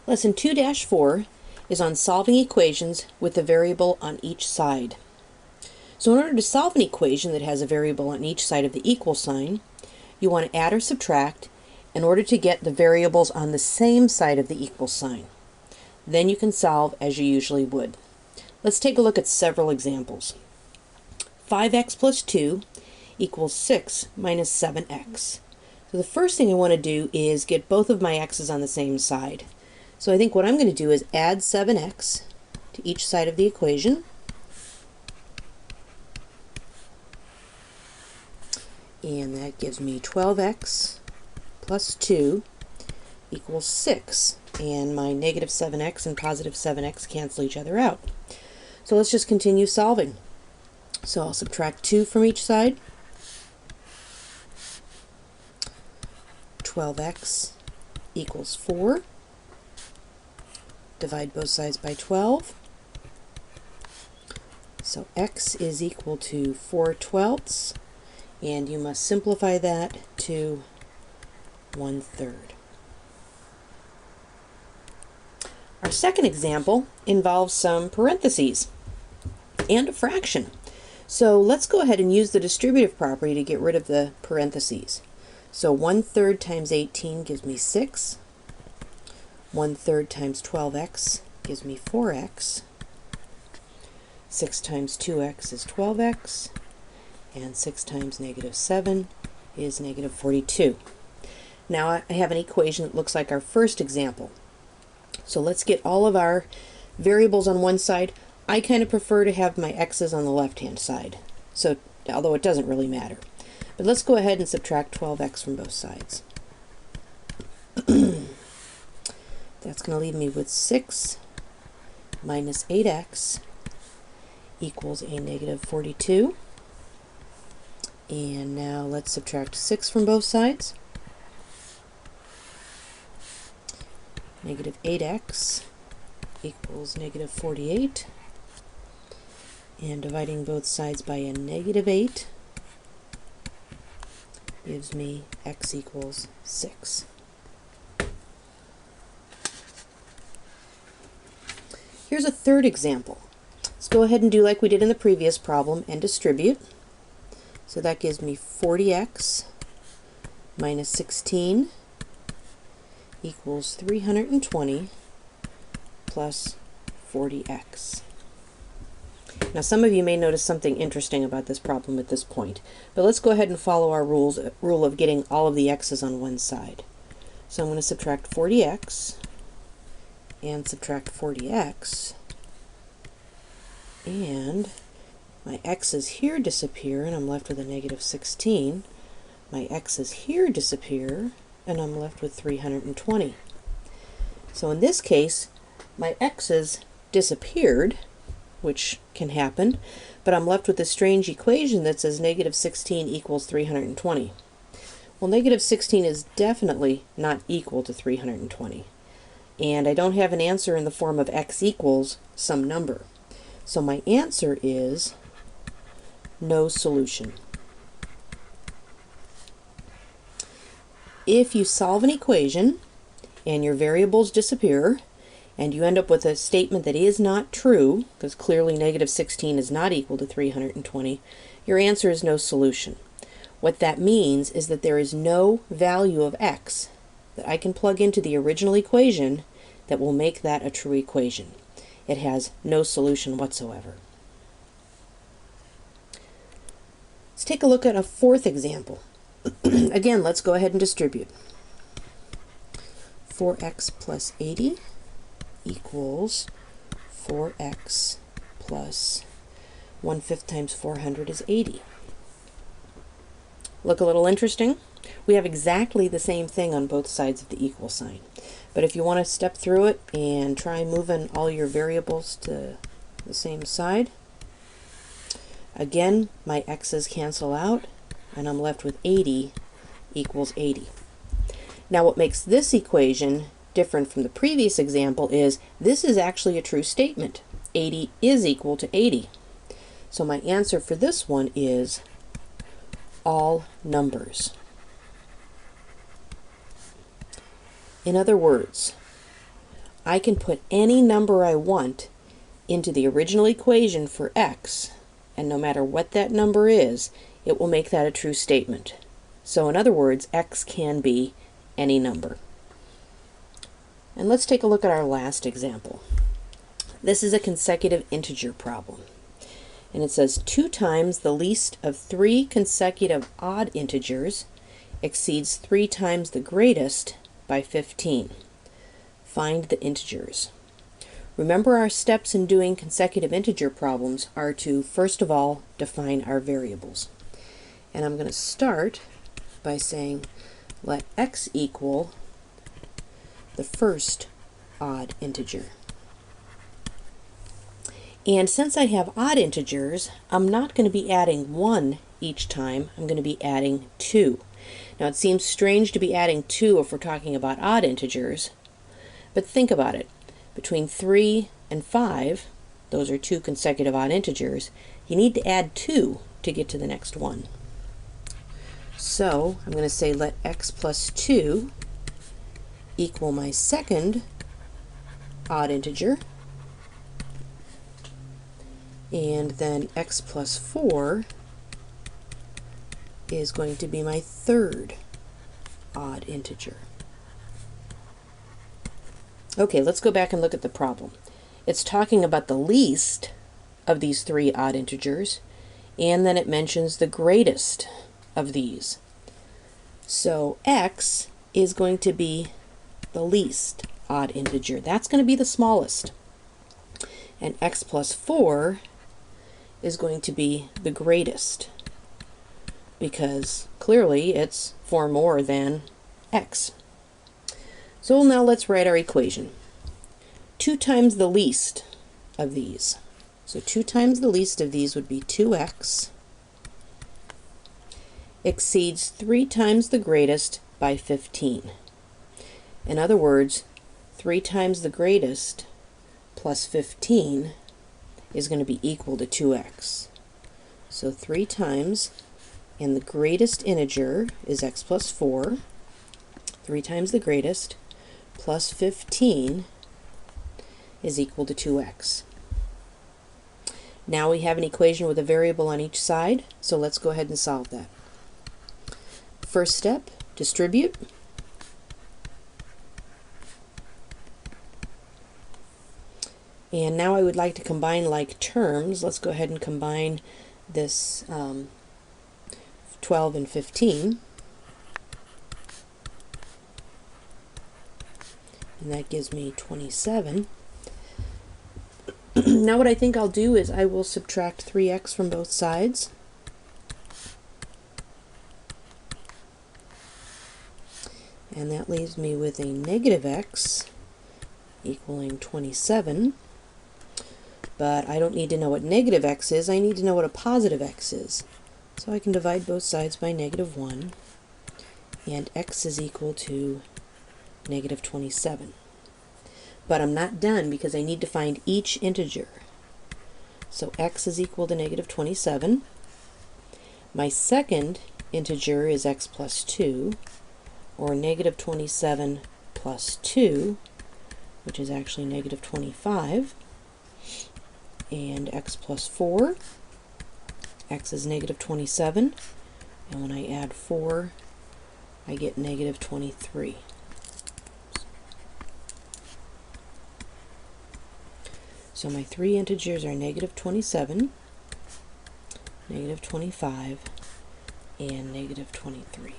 Lesson 2-4 is on solving equations with a variable on each side. So in order to solve an equation that has a variable on each side of the equal sign, you want to add or subtract in order to get the variables on the same side of the equal sign. Then you can solve as you usually would. Let's take a look at several examples. 5x plus 2 equals 6 minus 7x. So the first thing I want to do is get both of my x's on the same side. So I think what I'm going to do is add 7x to each side of the equation. And that gives me 12x plus 2 equals 6. And my negative 7x and positive 7x cancel each other out. So let's just continue solving. So I'll subtract 2 from each side. 12x equals 4. Divide both sides by 12. So x is equal to 4/12, and you must simplify that to 1/3. Our second example involves some parentheses and a fraction. So let's go ahead and use the distributive property to get rid of the parentheses. So 1/3 times 18 gives me 6. 1/3 times 12x gives me 4x. 6 times 2x is 12x. And 6 times negative 7 is negative 42. Now I have an equation that looks like our first example. So let's get all of our variables on one side. I kind of prefer to have my x's on the left-hand side, so although it doesn't really matter. But let's go ahead and subtract 12x from both sides. That's going to leave me with 6 minus 8x equals a negative 42. And now let's subtract 6 from both sides. Negative 8x equals negative 48. And dividing both sides by a negative 8 gives me x equals 6. Here's a third example. Let's go ahead and do like we did in the previous problem and distribute. So that gives me 40x minus 16 equals 320 plus 40x. Now some of you may notice something interesting about this problem at this point, but let's go ahead and follow our rule of getting all of the x's on one side. So I'm going to subtract 40x and subtract 40x, and my x's here disappear and I'm left with a negative 16. My x's here disappear and I'm left with 320. So in this case, my x's disappeared, which can happen, but I'm left with this strange equation that says negative 16 equals 320. Well, negative 16 is definitely not equal to 320. And I don't have an answer in the form of x equals some number. So my answer is no solution. If you solve an equation and your variables disappear and you end up with a statement that is not true, because clearly negative 16 is not equal to 320, your answer is no solution. What that means is that there is no value of x that I can plug into the original equation that will make that a true equation. It has no solution whatsoever. Let's take a look at a fourth example. Again, let's go ahead and distribute. 4x plus 80 equals 4x plus 1/5 times 400 is 80. Look a little interesting? We have exactly the same thing on both sides of the equal sign. But if you want to step through it and try moving all your variables to the same side, again, my x's cancel out, and I'm left with 80 equals 80. Now what makes this equation different from the previous example is this is actually a true statement. 80 is equal to 80. So my answer for this one is all numbers. In other words, I can put any number I want into the original equation for x, and no matter what that number is, it will make that a true statement. So in other words, x can be any number. And let's take a look at our last example. This is a consecutive integer problem. And it says 2 times the least of 3 consecutive odd integers exceeds 3 times the greatest by 15. Find the integers. Remember, our steps in doing consecutive integer problems are to, first of all, define our variables. And I'm going to start by saying let x equal the first odd integer. And since I have odd integers, I'm not going to be adding 1 each time. I'm going to be adding 2. Now it seems strange to be adding 2 if we're talking about odd integers, but think about it. Between 3 and 5, those are 2 consecutive odd integers, you need to add 2 to get to the next one. So I'm going to say let x plus 2 equal my second odd integer, and then x plus 4 is going to be my third odd integer. Okay, let's go back and look at the problem. It's talking about the least of these 3 odd integers, and then it mentions the greatest of these. So x is going to be the least odd integer. That's going to be the smallest. And x plus 4 is going to be the greatest, because clearly it's 4 more than x. So now let's write our equation. 2 times the least of these. So 2 times the least of these would be 2x exceeds 3 times the greatest by 15. In other words, 3 times the greatest plus 15 is going to be equal to 2x. So 3 times, and the greatest integer is x plus 4, 3 times the greatest, plus 15 is equal to 2x. Now we have an equation with a variable on each side, so let's go ahead and solve that. First step, distribute. And now I would like to combine like terms. Let's go ahead and combine this 12 and 15. And that gives me 27. Now what I think I'll do is I will subtract 3x from both sides. And that leaves me with a negative x equaling 27. But I don't need to know what negative x is, I need to know what a positive x is. So I can divide both sides by negative 1, and x is equal to negative 27. But I'm not done because I need to find each integer. So x is equal to negative 27. My second integer is x plus 2, or negative 27 plus 2, which is actually negative 25. And x plus 4, x is negative 27, and when I add 4, I get negative 23. So my 3 integers are negative 27, negative 25, and negative 23.